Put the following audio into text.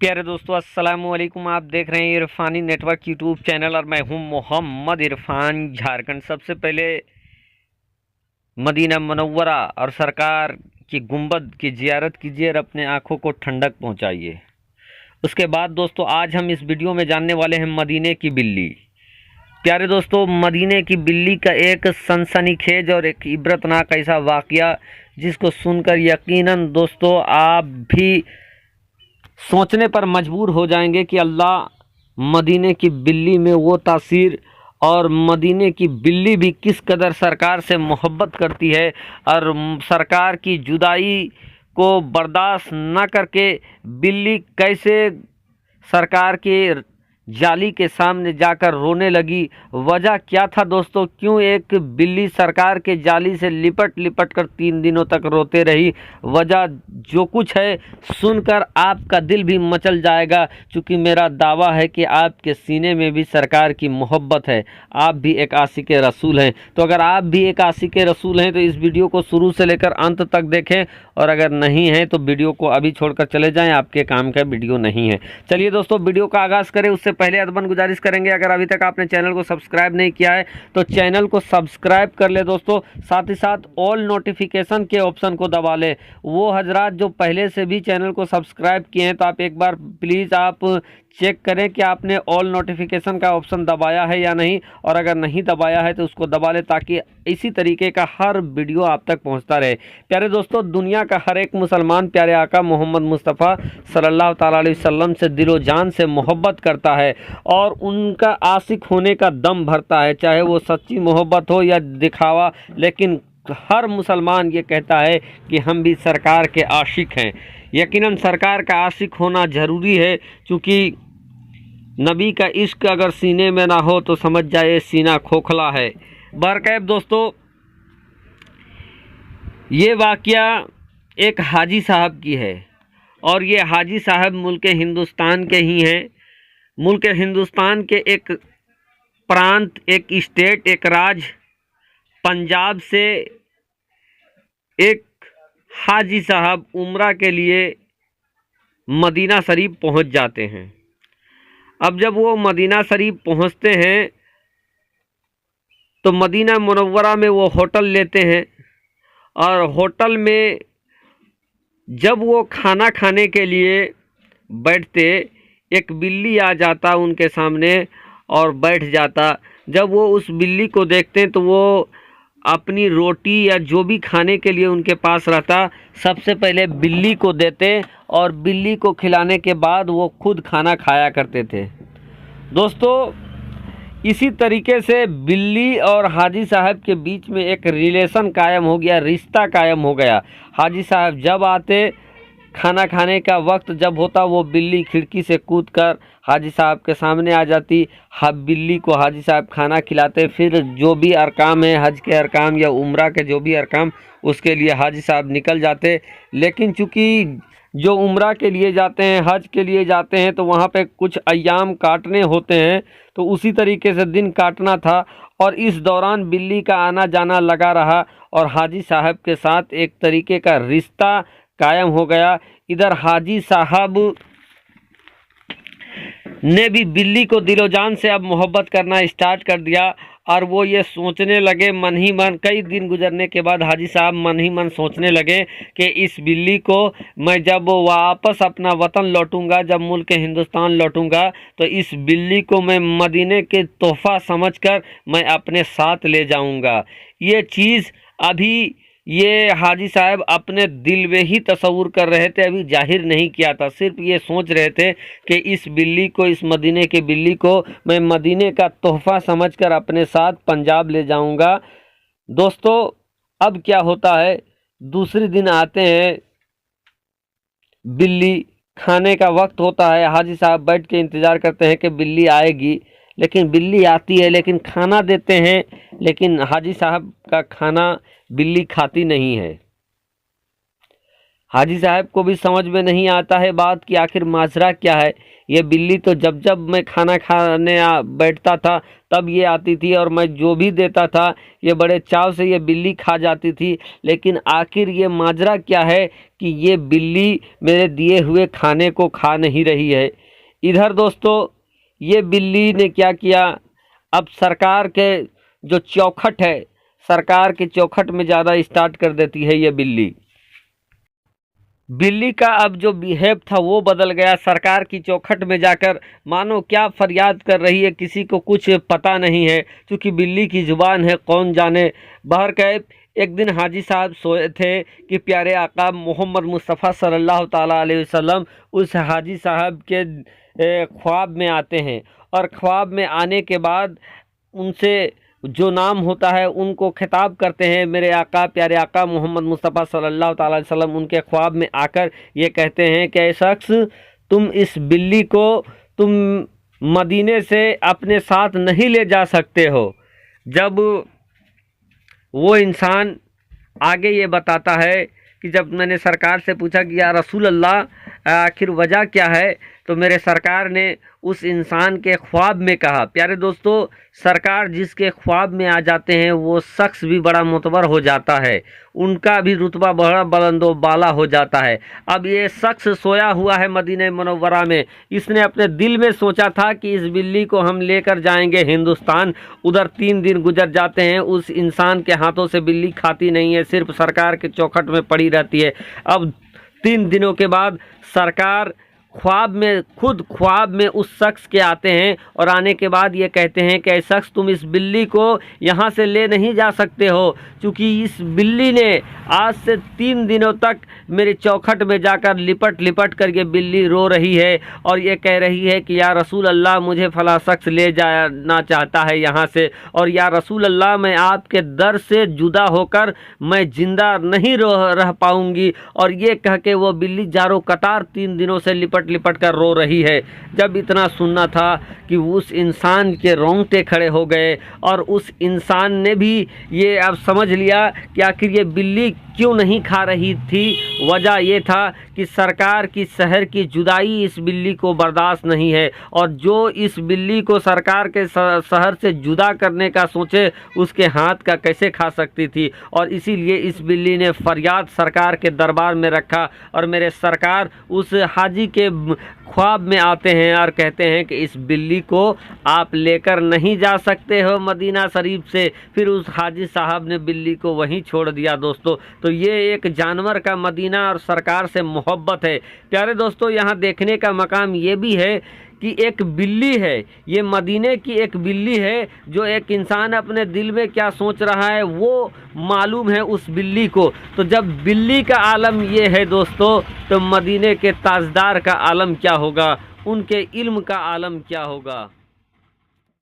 प्यारे दोस्तों, अस्सलाम वालेकुम। आप देख रहे हैं इरफानी नेटवर्क यूट्यूब चैनल और मैं हूं मोहम्मद इरफान, झारखंड। सबसे पहले मदीना मुनव्वरा और सरकार की गुंबद की जियारत कीजिए और अपने आँखों को ठंडक पहुंचाइए। उसके बाद दोस्तों, आज हम इस वीडियो में जानने वाले हैं मदीने की बिल्ली। प्यारे दोस्तों, मदीने की बिल्ली का एक सनसनीखेज और एक इबरतनाक ऐसा वाक़या जिसको सुनकर यकीनन दोस्तों आप भी सोचने पर मजबूर हो जाएंगे कि अल्लाह मदीने की बिल्ली में वो तासीर और मदीने की बिल्ली भी किस कदर सरकार से मोहब्बत करती है और सरकार की जुदाई को बर्दाश्त न करके बिल्ली कैसे सरकार के जाली के सामने जाकर रोने लगी। वजह क्या था दोस्तों, क्यों एक बिल्ली सरकार के जाली से लिपट लिपट कर 3 दिनों तक रोते रही? वजह जो कुछ है सुनकर आपका दिल भी मचल जाएगा, क्योंकि मेरा दावा है कि आपके सीने में भी सरकार की मोहब्बत है। आप भी एक आशिक रसूल हैं। तो अगर आप भी एक आशिक रसूल हैं तो इस वीडियो को शुरू से लेकर अंत तक देखें, और अगर नहीं है तो वीडियो को अभी छोड़कर चले जाएं, आपके काम का वीडियो नहीं है। चलिए दोस्तों, वीडियो का आगाज़ करें। उससे पहले अदबन गुजारिश करेंगे, अगर अभी तक आपने चैनल को सब्सक्राइब नहीं किया है तो चैनल को सब्सक्राइब कर ले दोस्तों। साथ ही साथ ऑल नोटिफिकेशन के ऑप्शन को दबा ले। वो हजरात जो पहले से भी चैनल को सब्सक्राइब किए हैं तो आप एक बार प्लीज़ आप चेक करें कि आपने ऑल नोटिफिकेशन का ऑप्शन दबाया है या नहीं, और अगर नहीं दबाया है तो उसको दबा ले ताकि इसी तरीके का हर वीडियो आप तक पहुंचता रहे। प्यारे दोस्तों, दुनिया का हर एक मुसलमान प्यारे आका मोहम्मद मुस्तफ़ा सल्लल्लाहु ताला अलैहि वसल्लम से दिलो जान से मोहब्बत करता है और उनका आशिक होने का दम भरता है, चाहे वो सच्ची मोहब्बत हो या दिखावा। लेकिन हर मुसलमान ये कहता है कि हम भी सरकार के आशिक हैं। यकीनन सरकार का आशिक होना ज़रूरी है, क्योंकि नबी का इश्क अगर सीने में ना हो तो समझ जाए सीना खोखला है। बहरकैफ दोस्तों, ये वाक़या एक हाजी साहब की है और ये हाजी साहब मुल्क हिंदुस्तान के ही हैं। मुल्क हिंदुस्तान के एक प्रांत, एक स्टेट, एक राज्य पंजाब से एक हाजी साहब उम्रा के लिए मदीना शरीफ पहुंच जाते हैं। अब जब वो मदीना शरीफ पहुंचते हैं तो मदीना मुनव्वरा में वो होटल लेते हैं और होटल में जब वो खाना खाने के लिए बैठते, एक बिल्ली आ जाता उनके सामने और बैठ जाता। जब वो उस बिल्ली को देखते तो वो अपनी रोटी या जो भी खाने के लिए उनके पास रहता सबसे पहले बिल्ली को देते और बिल्ली को खिलाने के बाद वो खुद खाना खाया करते थे। दोस्तों, इसी तरीके से बिल्ली और हाजी साहब के बीच में एक रिलेशन कायम हो गया, रिश्ता कायम हो गया। हाजी साहब जब आते, खाना खाने का वक्त जब होता, वो बिल्ली खिड़की से कूदकर हाजी साहब के सामने आ जाती। बिल्ली को हाजी साहब खाना खिलाते, फिर जो भी अरकाम है, हज के अरकाम या उम्रा के जो भी अरकाम, उसके लिए हाजी साहब निकल जाते। लेकिन चूँकि जो उम्रा के लिए जाते हैं, हज के लिए जाते हैं, तो वहाँ पे कुछ अय्याम काटने होते हैं, तो उसी तरीके से दिन काटना था और इस दौरान बिल्ली का आना जाना लगा रहा और हाजी साहब के साथ एक तरीके का रिश्ता कायम हो गया। इधर हाजी साहब ने भी बिल्ली को दिलो जान से अब मोहब्बत करना स्टार्ट कर दिया और वो ये सोचने लगे मन ही मन, कई दिन गुजरने के बाद हाजी साहब मन ही मन सोचने लगे कि इस बिल्ली को मैं जब वापस अपना वतन लौटूंगा, जब मुल्क हिंदुस्तान लौटूंगा, तो इस बिल्ली को मैं मदीने के तोहफ़ा समझकर मैं अपने साथ ले जाऊंगा। ये चीज़ अभी ये हाजी साहब अपने दिल में ही तसव्वुर कर रहे थे, अभी जाहिर नहीं किया था। सिर्फ ये सोच रहे थे कि इस बिल्ली को, इस मदीने के बिल्ली को मैं मदीने का तोहफ़ा समझकर अपने साथ पंजाब ले जाऊंगा। दोस्तों, अब क्या होता है, दूसरे दिन आते हैं, बिल्ली खाने का वक्त होता है। हाजी साहब बैठ के इंतज़ार करते हैं कि बिल्ली आएगी, लेकिन बिल्ली आती है, लेकिन खाना देते हैं, लेकिन हाजी साहब का खाना बिल्ली खाती नहीं है। हाजी साहब को भी समझ में नहीं आता है बात कि आखिर माजरा क्या है। ये बिल्ली तो जब जब मैं खाना खाने बैठता था तब ये आती थी और मैं जो भी देता था ये बड़े चाव से ये बिल्ली खा जाती थी। लेकिन आखिर ये माजरा क्या है कि ये बिल्ली मेरे दिए हुए खाने को खा नहीं रही है। इधर दोस्तों ये बिल्ली ने क्या किया, अब सरकार के जो चौखट है, सरकार के चौखट में ज़्यादा स्टार्ट कर देती है ये बिल्ली। बिल्ली का अब जो बिहेव था वो बदल गया। सरकार की चौखट में जाकर मानो क्या फरियाद कर रही है, किसी को कुछ पता नहीं है, क्योंकि बिल्ली की ज़ुबान है कौन जाने। बहरकैफ एक दिन हाजी साहब सोए थे कि प्यारे आका मोहम्मद मुस्तफ़ा सल्लल्लाहु ताला अलैहि वसल्लम उस हाजी साहब के ख्वाब में आते हैं और ख्वाब में आने के बाद उनसे जो नाम होता है उनको खिताब करते हैं। मेरे आका प्यारे आका मोहम्मद मुस्तफ़ा सल्लल्लाहु ताला अलैहि वसल्लम उनके ख्वाब में आकर ये कहते हैं कि ऐ शख्स, तुम इस बिल्ली को तुम मदीने से अपने साथ नहीं ले जा सकते हो। जब वो इंसान आगे ये बताता है कि जब मैंने सरकार से पूछा कि या रसूल अल्लाह आखिर वजह क्या है, तो मेरे सरकार ने उस इंसान के ख्वाब में कहा। प्यारे दोस्तों, सरकार जिसके ख्वाब में आ जाते हैं वो शख्स भी बड़ा मोतबर हो जाता है, उनका भी रुतबा बड़ा बुलंदो बाला हो जाता है। अब ये शख्स सोया हुआ है मदीना मुनव्वरा में, इसने अपने दिल में सोचा था कि इस बिल्ली को हम लेकर जाएंगे हिंदुस्तान। उधर 3 दिन गुजर जाते हैं, उस इंसान के हाथों से बिल्ली खाती नहीं है, सिर्फ सरकार के चौखट में पड़ी रहती है। अब 3 दिनों के बाद सरकार खुद ख्वाब में उस शख्स के आते हैं और आने के बाद ये कहते हैं कि ऐ शख्स, तुम इस बिल्ली को यहाँ से ले नहीं जा सकते हो, क्योंकि इस बिल्ली ने आज से 3 दिनों तक मेरे चौखट में जाकर लिपट लिपट कर ये बिल्ली रो रही है और ये कह रही है कि या रसूल अल्लाह, मुझे फ़ला शख्स ले जाना चाहता है यहाँ से, और या रसूल अल्लाह, मैं आपके दर से जुदा होकर मैं ज़िंदा नहीं रह पाऊँगी। और ये कह के वो बिल्ली जारो कतार 3 दिनों से लिपट लिपट कर रो रही है। जब इतना सुनना था कि उस इंसान के रोंगटे खड़े हो गए और उस इंसान ने भी ये अब समझ लिया कि आखिर ये बिल्ली क्यों नहीं खा रही थी। वजह ये था कि सरकार की शहर की जुदाई इस बिल्ली को बर्दाश्त नहीं है, और जो इस बिल्ली को सरकार के शहर से जुदा करने का सोचे उसके हाथ का कैसे खा सकती थी। और इसीलिए इस बिल्ली ने फरियाद सरकार के दरबार में रखा और मेरे सरकार उस हाजी के ख्वाब में आते हैं और कहते हैं कि इस बिल्ली को आप लेकर नहीं जा सकते हो मदीना शरीफ से। फिर उस हाजी साहब ने बिल्ली को वहीं छोड़ दिया दोस्तों। तो ये एक जानवर का मदीना और सरकार से मोहब्बत है। प्यारे दोस्तों, यहाँ देखने का मकाम ये भी है कि एक बिल्ली है, ये मदीने की एक बिल्ली है, जो एक इंसान अपने दिल में क्या सोच रहा है वो मालूम है उस बिल्ली को। तो जब बिल्ली का आलम ये है दोस्तों, तो मदीने के ताजदार का आलम क्या होगा, उनके इल्म का आलम क्या होगा।